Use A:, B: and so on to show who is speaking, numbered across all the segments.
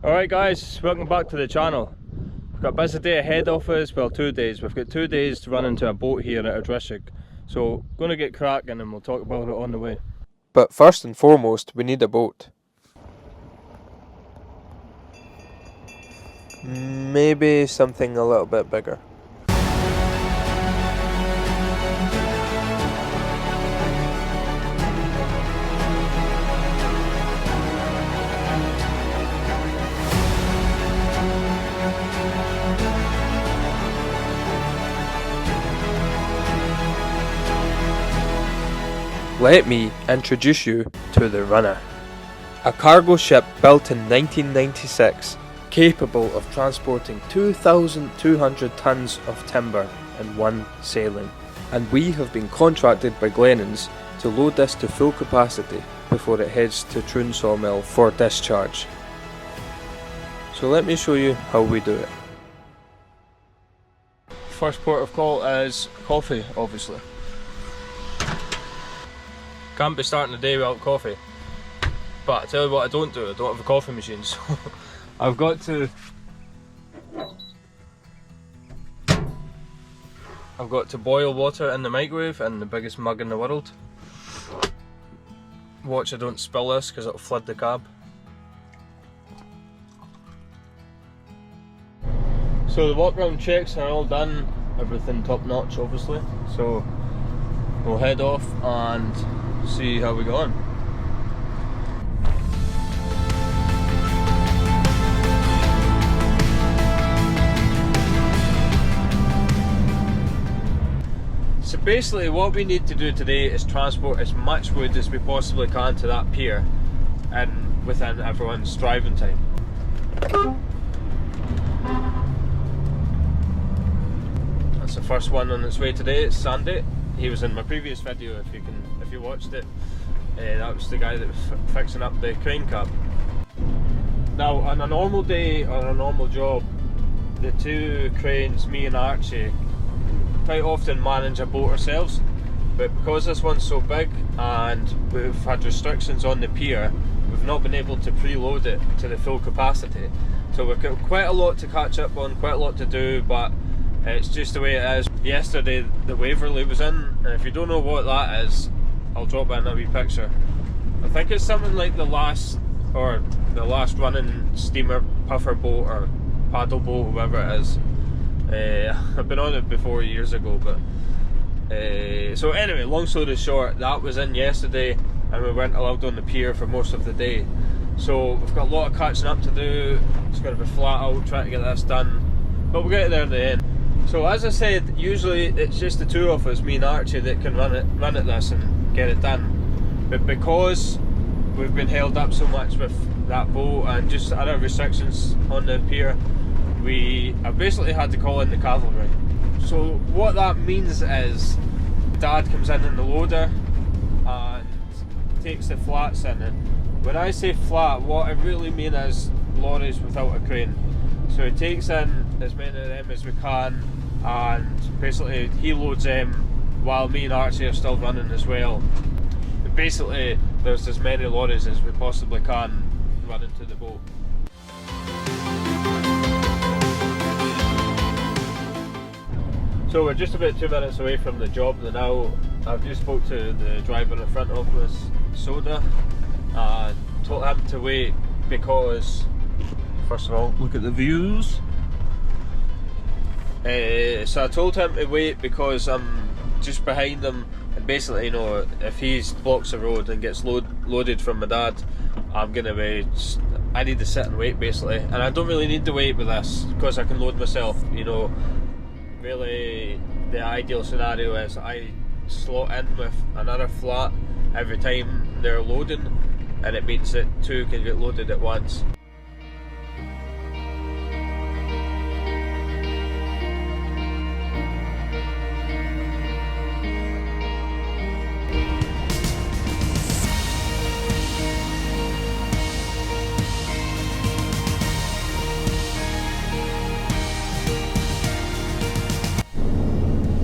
A: Alright guys, welcome back to the channel. We've got a busy day ahead of us, well 2 days. We've got 2 days to run into a boat here at Ardrishig. So, going to get cracking and we'll talk about it on the way.
B: But first and foremost, we need a boat. Maybe something a little bit bigger. Let me introduce you to the Runner, a cargo ship built in 1996, capable of transporting 2,200 tons of timber in one sailing. And we have been contracted by Glennons to load this to full capacity before it heads to Troon Sawmill for discharge. So let me show you how we do it.
A: First port of call is coffee, obviously. Can't be starting the day without coffee. But I tell you what I don't do, I don't have a coffee machine, so I've got to boil water in the microwave in the biggest mug in the world. Watch I don't spill this because it'll flood the cab. So the walk round checks are all done, everything top notch obviously. So we'll head off and see how we go on. So basically what we need to do today is transport as much wood as we possibly can to that pier and within everyone's driving time. That's the first one on its way today. It's Sandy. He was in my previous video if you watched it. That was the guy that was fixing up the crane cab. Now on a normal day or a normal job, the two cranes, me and Archie, quite often manage a boat ourselves, but because this one's so big and we've had restrictions on the pier, we've not been able to preload it to the full capacity. So we've got quite a lot to catch up on, quite a lot to do, but it's just the way it is. Yesterday the Waverley was in, and if you don't know what that is, I'll drop in a wee picture. I think it's something like the last running steamer puffer boat or paddle boat, whatever it is. I've been on it before years ago, but so anyway, long story short, that was in yesterday and we weren't allowed on the pier for most of the day. So we've got a lot of catching up to do. It's going to be flat out trying to get this done, but we'll get there in the end. So as I said, usually it's just the two of us, me and Archie, that can run at this and get it done. But because we've been held up so much with that boat and just other restrictions on the pier, I've basically had to call in the cavalry. So what that means is Dad comes in the loader and takes the flats in it. When I say flat, what I really mean is lorries without a crane. So he takes in as many of them as we can and basically he loads them while me and Archie are still running as well. But basically there's as many lorries as we possibly can run into the boat. So we're just about 2 minutes away from the job now. I've just spoke to the driver in front of us, Soda, and told him to wait because, first of all, look at the views. So I told him to wait because I'm just behind him, and basically, you know, if he blocks the road and gets loaded from my dad, I'm gonna be. I need to sit and wait basically, and I don't really need to wait with this because I can load myself. You know, really, the ideal scenario is I slot in with another flat every time they're loading, and it means that two can get loaded at once.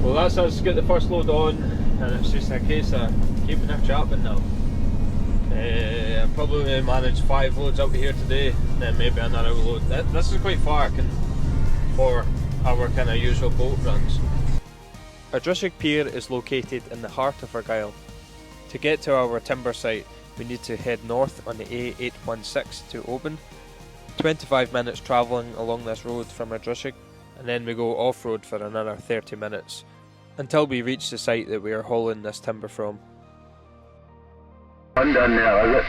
A: Well, that's us get the first load on, and it's just a case of keeping her chopping now. I'll probably manage 5 loads out here today. then maybe another load. This is quite far for our kind of usual boat runs.
B: Ardrishaig Pier is located in the heart of Argyll. To get to our timber site, we need to head north on the A816 to Oban, 25 minutes travelling along this road from Ardrishaig, and then we go off-road for another 30 minutes, until we reach the site that we are hauling this timber from.
C: Undone now, is it?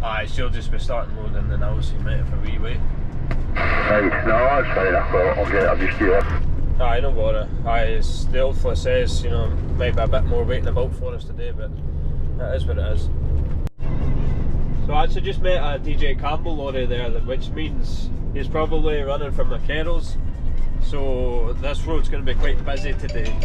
A: Aye, she'll just be starting loading the now, so you might have a wee wait.
C: Right, no, that's fine, I'll just do it.
A: Aye, no bother. Aye, as the old fella says, you know, might be a bit more waiting about for us today, but that is what it is. So I actually just met a DJ Campbell lorry there, which means he's probably running from McKerrell's, so this road's going to be quite busy today.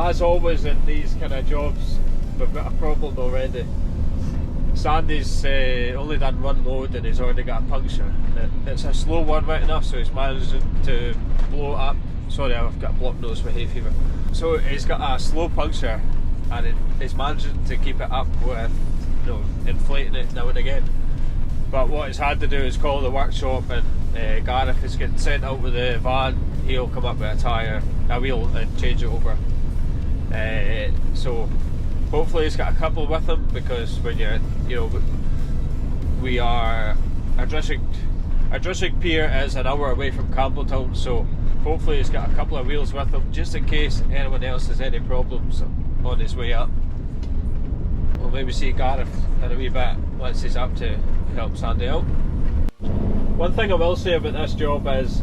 A: As always in these kind of jobs, we've got a problem already. Sandy's only done one load and he's already got a puncture. It's a slow one right enough, so he's managed to blow it up. Sorry, I've got a blocked nose with hay fever. So he's got a slow puncture and he's managing to keep it up with, you know, inflating it now and again. But what he's had to do is call the workshop, and Gareth is getting sent out with the van. He'll come up with a tyre, a wheel, and change it over. So hopefully he's got a couple with him, because when you're, you know, we are Ardrishaig Pier is an hour away from Campbelltown, so hopefully he's got a couple of wheels with him just in case anyone else has any problems on his way up. We'll maybe see Gareth in a wee bit once he's up to help Sandy out. One thing I will say about this job is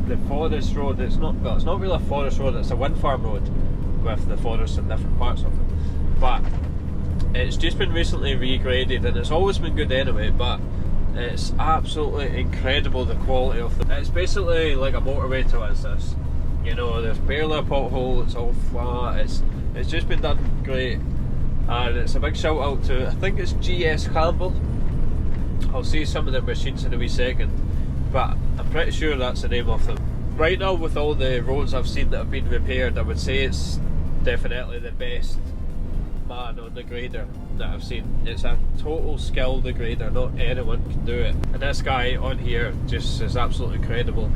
A: the forest road. It's not really a forest road, it's a wind farm road with the forest in different parts of it, but it's just been recently regraded, and it's always been good anyway, but it's absolutely incredible the quality of it. It's basically like a motorway to us, this, you know, there's barely a pothole, it's all flat, it's just been done great, and it's a big shout out to, I think it's GS Campbell. I'll see some of their machines in a wee second, but I'm pretty sure that's the name of them. Right now, with all the roads I've seen that have been repaired, I would say it's definitely the best man on the grader that I've seen. It's a total skill degrader, not anyone can do it, and this guy on here just is absolutely incredible.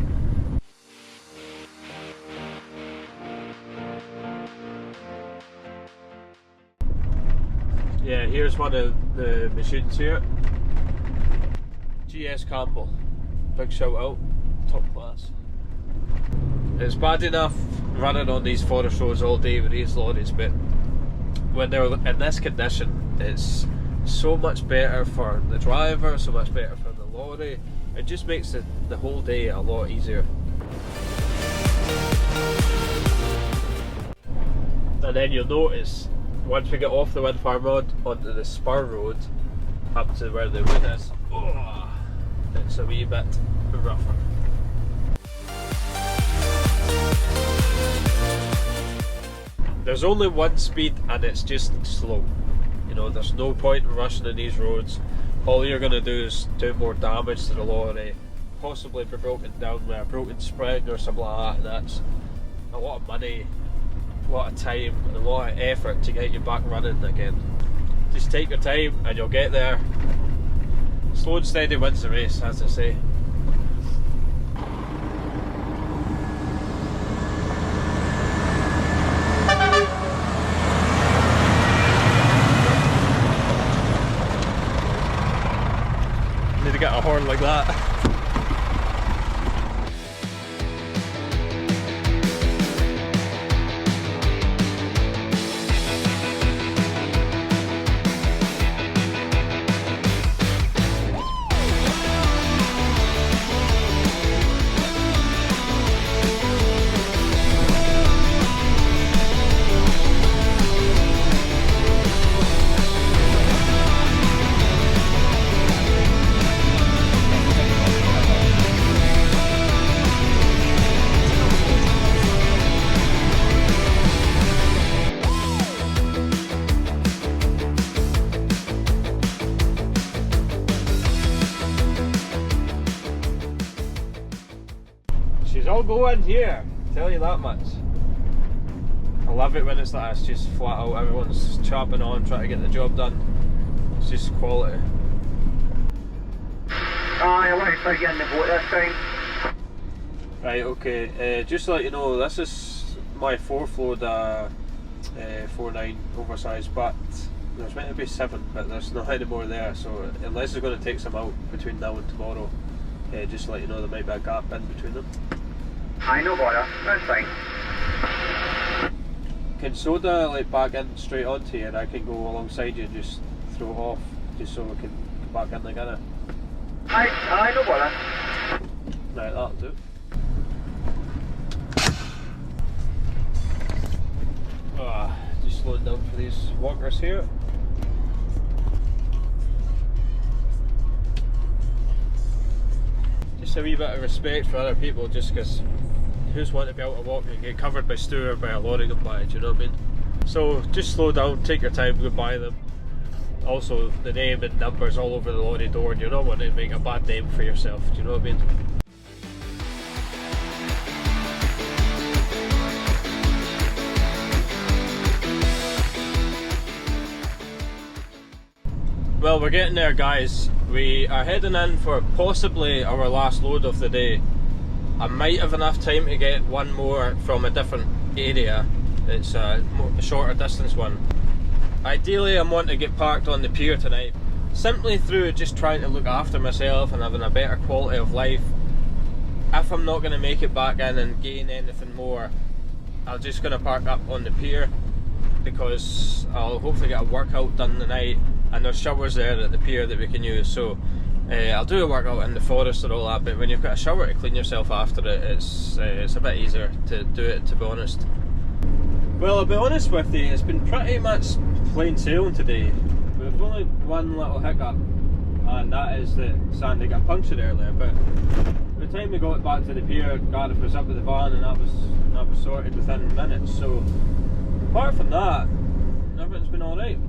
A: Yeah, here's one of the machines here. GS Campbell, big shout out, top class. It's bad enough running on these forest roads all day with these lorries, but when they're in this condition, it's so much better for the driver, so much better for the lorry. It just makes the whole day a lot easier. And then you'll notice, once we get off the wind farm road onto the spur road up to where the wood is, oh, it's a wee bit rougher. There's only one speed, and it's just slow. You know, there's no point in rushing in these roads. All you're going to do is do more damage to the lorry, possibly be broken down with a broken spring or something like that, and that's a lot of money, a lot of time, and a lot of effort to get you back running again. Just take your time and you'll get there. Slow and steady wins the race, as I say. Need to get a horn like that. go in here, tell you that much. I love it when it's like it's just flat out, everyone's chopping on, trying to get the job done. It's just quality.
C: I want to start getting the boat this time.
A: Right, okay, just to let you know, this is my 4th load 4.9 oversized, but there's meant to be 7, but there's not any more there, so unless it's going to take some out between now and tomorrow, just to let you know there might be a gap in between them.
C: I no bother, that's fine.
A: Can soda like back in straight onto you and I can go alongside you and just throw it off, just so we can come back in together?
C: I no bother.
A: Right, that'll do. Just slowing down for these walkers here. Just a wee bit of respect for other people, just because who's want to be able to walk and get covered by stew or by a lorry going by, do you know what I mean? So just slow down, take your time, go by them. Also the name and numbers all over the lorry door, and you're not wanting to make a bad name for yourself, do you know what I mean? Well, we're getting there, guys. We are heading in for possibly our last load of the day. I might have enough time to get one more from a different area. It's a shorter distance one. Ideally, I'm wanting to get parked on the pier tonight, simply through just trying to look after myself and having a better quality of life. If I'm not going to make it back in and gain anything more, I'm just going to park up on the pier, because I'll hopefully get a workout done tonight, and there's showers there at the pier that we can use. So I'll do a workout in the forest and all that, but when you've got a shower to clean yourself after it, it's a bit easier to do it, to be honest. Well, I'll be honest with you, it's been pretty much plain sailing today. We've only one little hiccup, and that is that Sandy got punctured earlier, but by the time we got back to the pier, Gareth was up with the van, and that was sorted within minutes. So apart from that, everything's been alright.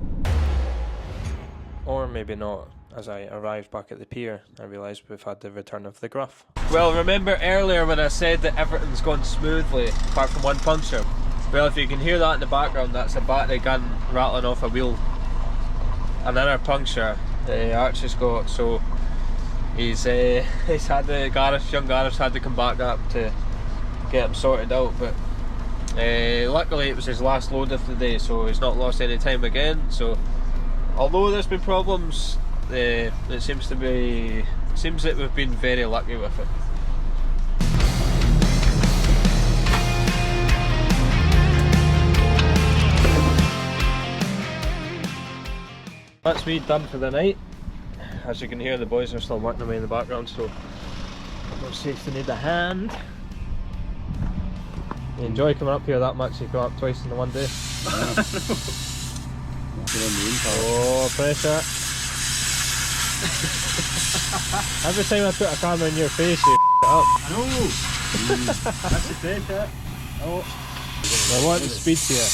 B: Or maybe not. As I arrived back at the pier, I realised we've had the return of the gruff.
A: Well, remember earlier when I said that everything's gone smoothly, apart from one puncture? Well, if you can hear that in the background, that's a battery gun rattling off a wheel. Another puncture Archie's got, so he's had the young Gareth's had to come back up to get him sorted out, but luckily it was his last load of the day, so he's not lost any time again. So although there's been problems, it seems that we've been very lucky with it. That's me done for the night. As you can hear, the boys are still working away in the background, so no safe to need a hand. You enjoy coming up here that much, you come up twice in the one day. Oh, pressure. Every time I put a camera in your face, you it up.
D: I know! That's the pressure. Oh.
A: I want the speed here.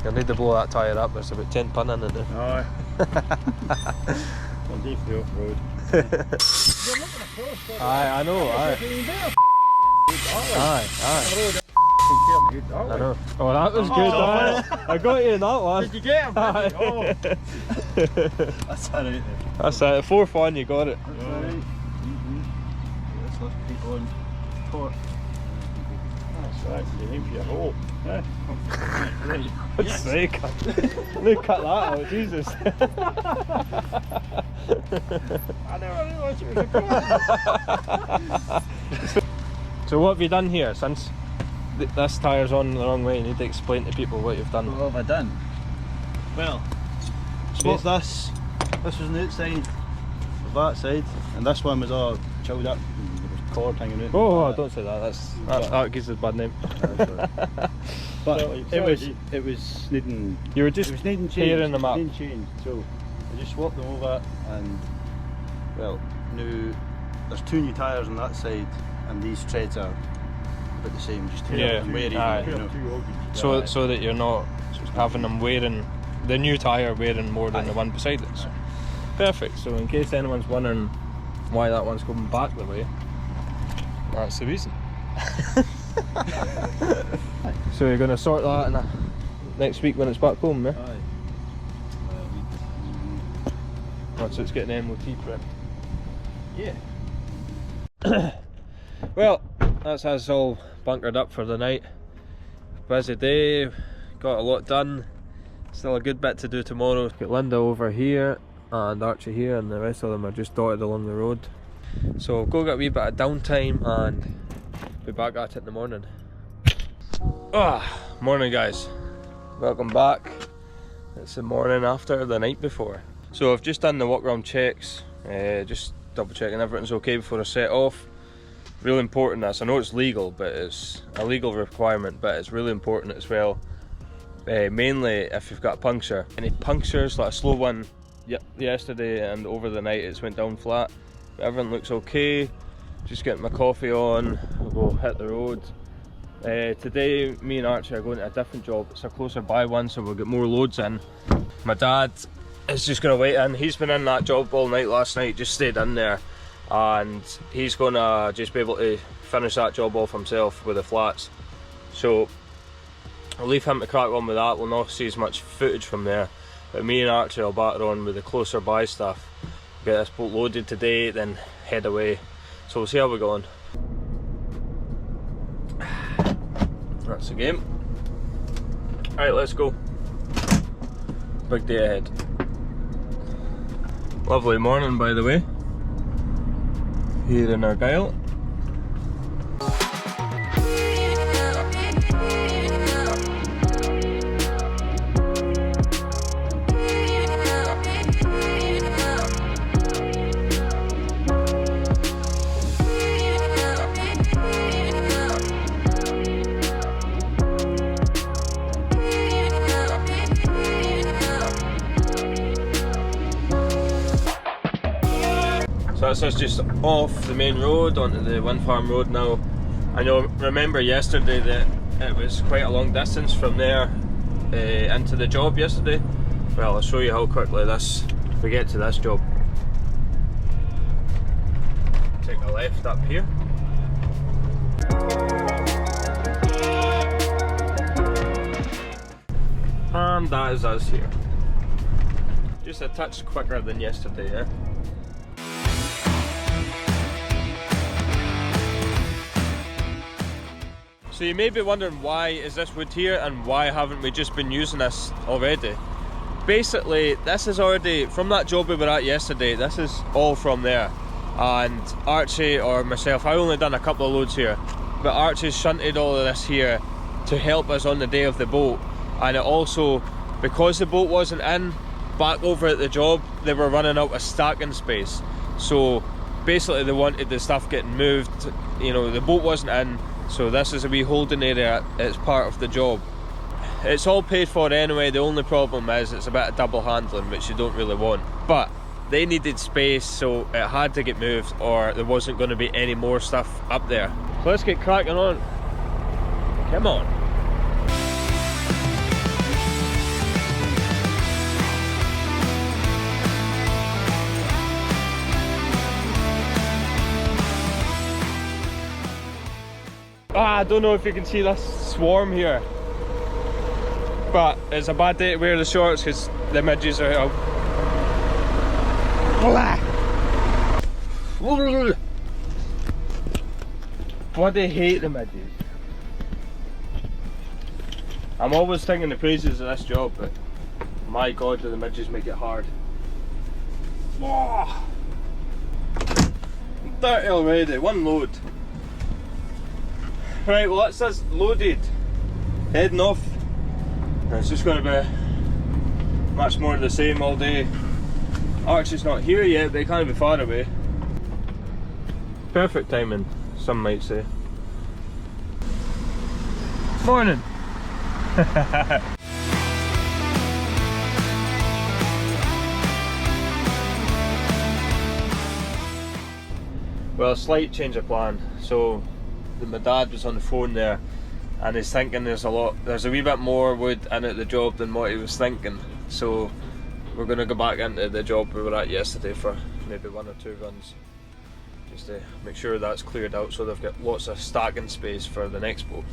A: You'll need to blow that tyre up, there's about 10 pin in it now.
D: Aye. I'll do for the off-road.
A: Aye, I know, aye. Aye. I know. Oh, that was good, aye. I got you in that one.
D: Did you get him?
A: Aye.
D: Oh. That's alright then.
A: That's it, 4-1, you got it.
D: That's alright. Let's keep on port. That's right, you aim for your hole. Yeah.
A: God's sake. Look, cut that out, Jesus.
D: I never realised it was a car.
A: So what have you done here since this tyre's on the wrong way? You need to explain to people what you've done.
D: What have I done? Well, swapped this. This was on the outside of that side, and this one was all chilled up. There was cord hanging out.
A: Oh, don't say that. That gives it a bad name.
D: But it was needing.
A: You were just
D: needing change.
A: tearing them up.
D: Needing change. So I just swapped them over, and well, now there's 2 new tyres on that side, and these treads are about the same. Just tear up and wear even, you know.
A: So that you're not having them wearing the new tyre wearing more than the one beside it. So. Perfect. So in case anyone's wondering why that one's coming back the way, that's the reason. So you're going to sort that next week when it's back home, yeah?
D: Aye.
A: Oh, so it's getting MOT prep. Yeah. Well, that's us all bunkered up for the night. Busy day, got a lot done. Still a good bit to do tomorrow. Got Linda over here and Archie here, and the rest of them are just dotted along the road. So go get a wee bit of downtime and be back at it in the morning. Morning guys. Welcome back. It's the morning after the night before. So I've just done the walk around checks, just double checking everything's okay before I set off. Really important this, I know it's legal, but it's a legal requirement, but it's really important as well. Mainly if you've got a puncture. Any punctures, like a slow one yesterday and over the night it's went down flat. But everything looks okay. Just getting my coffee on, we'll go hit the road. Today me and Archie are going to a different job. It's a closer by one, so we'll get more loads in. My dad is just going to wait in. He's been in that job all night last night, just stayed in there, and he's going to just be able to finish that job off himself with the flats. So I'll leave him to crack on with that. We'll not see as much footage from there, but me and Archie will batter on with the closer by stuff. Get this boat loaded today, then head away. So we'll see how we go on. That's the game. Alright, let's go. Big day ahead. Lovely morning, by the way, here in Argyle. So that's us just off the main road onto the wind farm road now. I know, remember yesterday that it was quite a long distance from there into the job yesterday. Well, I'll show you how quickly we get to this job. Take a left up here. And that is us here. Just a touch quicker than yesterday, yeah? So you may be wondering, why is this wood here and why haven't we just been using this already? Basically, this is already, from that job we were at yesterday, this is all from there. And Archie or myself, I only done a couple of loads here, but Archie's shunted all of this here to help us on the day of the boat. And it also, because the boat wasn't in, back over at the job, they were running out of stacking space. So basically they wanted the stuff getting moved, you know, the boat wasn't in. So this is a wee holding area, it's part of the job. It's all paid for anyway, the only problem is it's a bit of double handling, which you don't really want. But they needed space, so it had to get moved or there wasn't going to be any more stuff up there. So let's get cracking on. Come on. I don't know if you can see this swarm here, but it's a bad day to wear the shorts because the midges are out. Bloody hate the midges. I'm always singing the praises of this job, but my god, do the midges make it hard. Oh, I'm dirty already, one load. Right, well that's us loaded, heading off. And it's just going to be much more of the same all day. Archie's not here yet, but he can't be far away. Perfect timing, some might say. Morning! Well, slight change of plan. So my dad was on the phone there and he's thinking there's a wee bit more wood in at the job than what he was thinking. so we're going to go back into the job we were at yesterday for maybe 1 or 2 runs, just to make sure that's cleared out so they've got lots of stacking space for the next boat.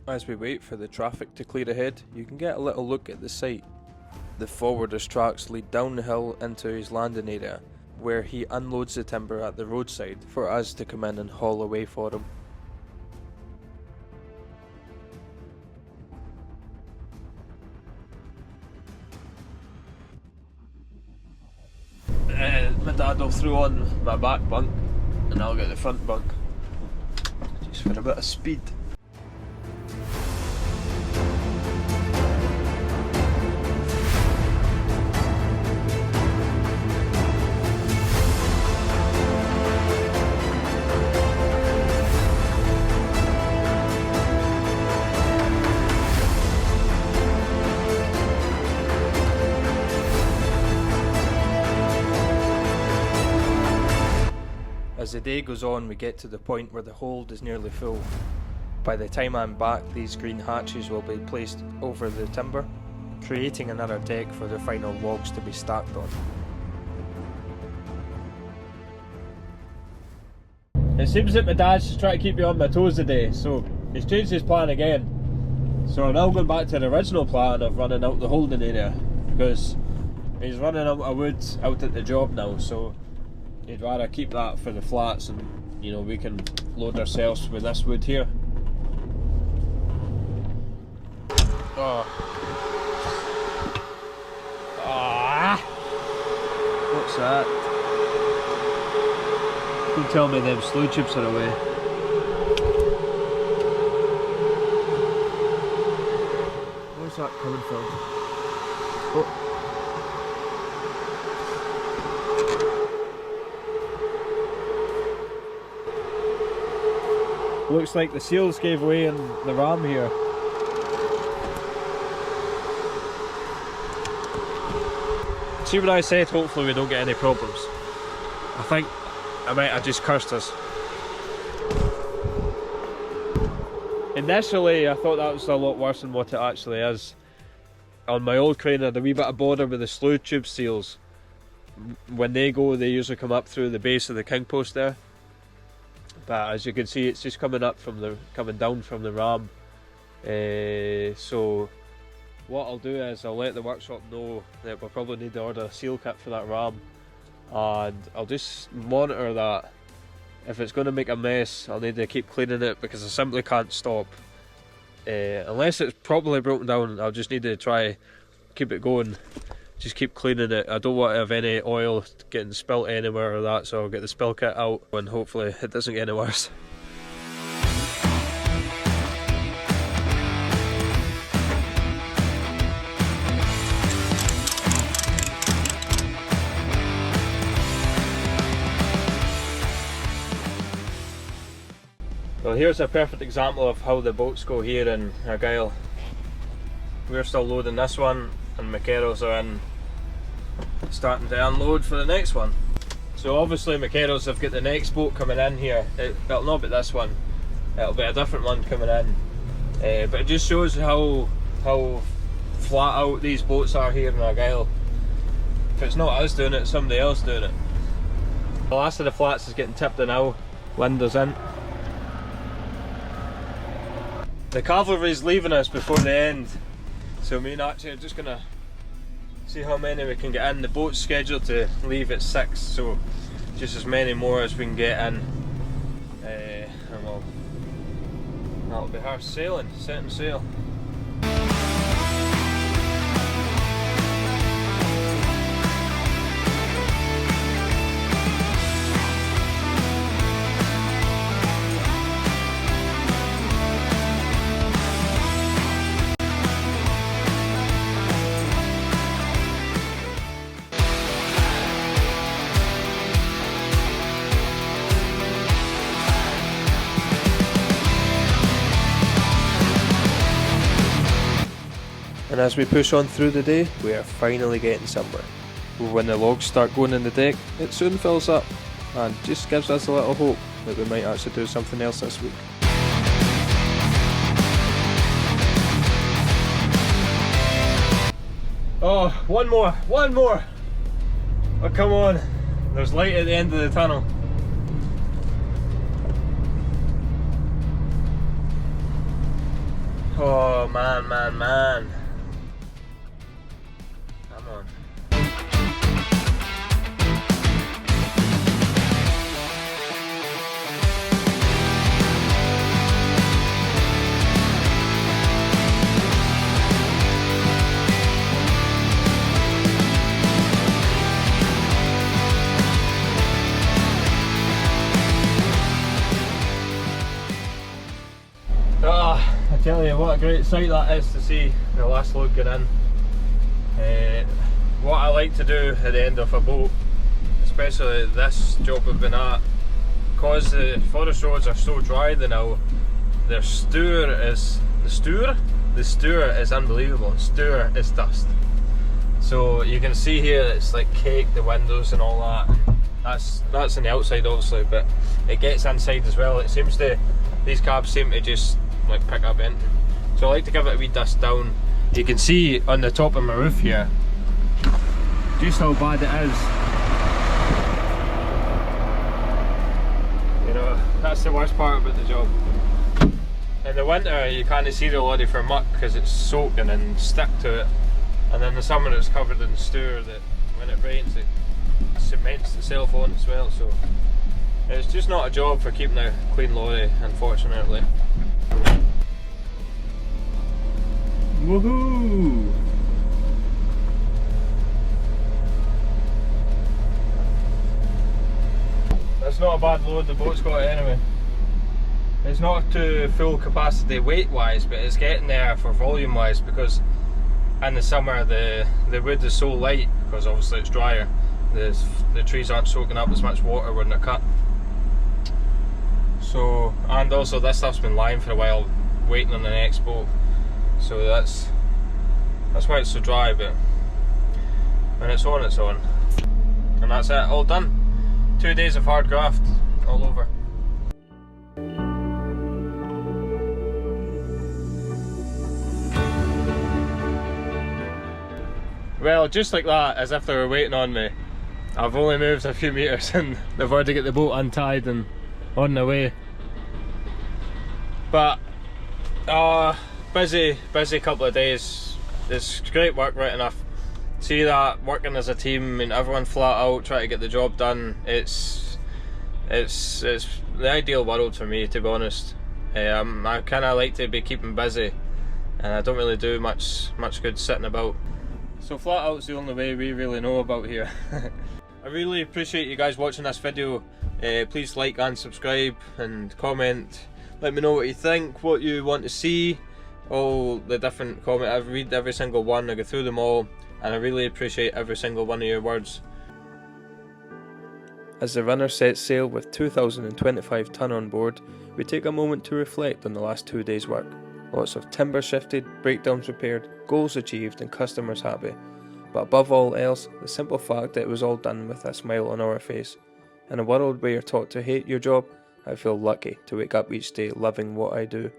B: As we wait for the traffic to clear ahead, you can get a little look at the site. The forwarder's tracks lead down the hill into his landing area, where he unloads the timber at the roadside for us to come in and haul away for him.
A: My dad will throw on my back bunk and I'll get the front bunk, just for a bit of speed.
B: As the day goes on, we get to the point where the hold is nearly full. By the time I'm back, these green hatches will be placed over the timber, creating another deck for the final logs to be stacked on.
A: It seems that my dad's just trying to keep me on my toes today, so he's changed his plan again. So I'm now going back to the original plan of running out the holding area, because he's running out of wood out at the job now, so he'd rather keep that for the flats, and you know, we can load ourselves with this wood here. Oh. Ah! What's that? Don't tell me them slow chips are away. Where's that coming from? Oh. Looks like the seals gave way in the ram here. See what I said, hopefully we don't get any problems. I think I might have just cursed us. Initially I thought that was a lot worse than what it actually is. On my old crane I had a wee bit of bother with the slew tube seals. When they go, they usually come up through the base of the king post there. But as you can see, it's just coming down from the ram. So what I'll do is I'll let the workshop know that we'll probably need to order a seal kit for that ram, and I'll just monitor that. If it's going to make a mess, I'll need to keep cleaning it, because I simply can't stop. Unless it's properly broken down, I'll just need to try keep it going. Just keep cleaning it. I don't want to have any oil getting spilt anywhere or that, so I'll get the spill kit out and hopefully it doesn't get any worse. Well, here's a perfect example of how the boats go here in Argyll. We're still loading this one and McKerrows are in, starting to unload for the next one. So obviously McKerrows have got the next boat coming in here. It'll not be this one, it'll be a different one coming in. But it just shows how flat out these boats are here in Argyll. If it's not us doing it, it's somebody else doing it. The last of the flats is getting tipped in now, windows in. The cavalry's leaving us before the end, so me and Archie are just gonna see how many we can get in. The boat's scheduled to leave at 6, so just as many more as we can get in, and well, that'll be her sailing, setting sail.
B: And as we push on through the day, we are finally getting somewhere. When the logs start going in the deck, it soon fills up, and just gives us a little hope that we might actually do something else this week.
A: Oh, one more! Oh, come on, there's light at the end of the tunnel. Oh man. Come on. I tell you, what a great sight that is to see the last load get in. What I like to do at the end of a boat, especially this job we've been at, because the forest roads are so dry now, the stour is unbelievable. Stour is dust. So you can see here it's like caked, the windows and all that. That's on the outside obviously, but it gets inside as well. It seems to, these cabs seem to just like pick up anything. So I like to give it a wee dust down. You can see on the top of my roof here just how bad it is. You know, that's the worst part about the job. In the winter you can't see the lorry for muck because it's soaking and stick to it, and then the summer it's covered in stour that when it rains it cements itself on as well. So it's just not a job for keeping a clean lorry, unfortunately. Woohoo! That's not a bad load the boat's got anyway. It's not to full capacity weight wise, but it's getting there for volume wise, because in the summer the wood is so light because obviously it's drier. The trees aren't soaking up as much water when they're cut. So, and also this stuff's been lying for a while waiting on the next boat. So that's why it's so dry, but when it's on, it's on. And that's it, all done. 2 days of hard graft, all over. Well, just like that, as if they were waiting on me, I've only moved a few metres and they've already got the boat untied and on the way. But busy couple of days. It's great work, right enough. See that, working as a team and everyone flat out trying to get the job done, it's the ideal world for me, to be honest. I kind of like to be keeping busy, and I don't really do much good sitting about. So flat out's the only way we really know about here. I really appreciate you guys watching this video. Please like and subscribe and comment. Let me know what you think, what you want to see, all the different comments. I read every single one, I go through them all, and I really appreciate every single one of your words.
B: As the runner sets sail with 2,025 tonne on board, we take a moment to reflect on the last 2 days' work. Lots of timber shifted, breakdowns repaired, goals achieved and customers happy. But above all else, the simple fact that it was all done with a smile on our face. In a world where you're taught to hate your job, I feel lucky to wake up each day loving what I do.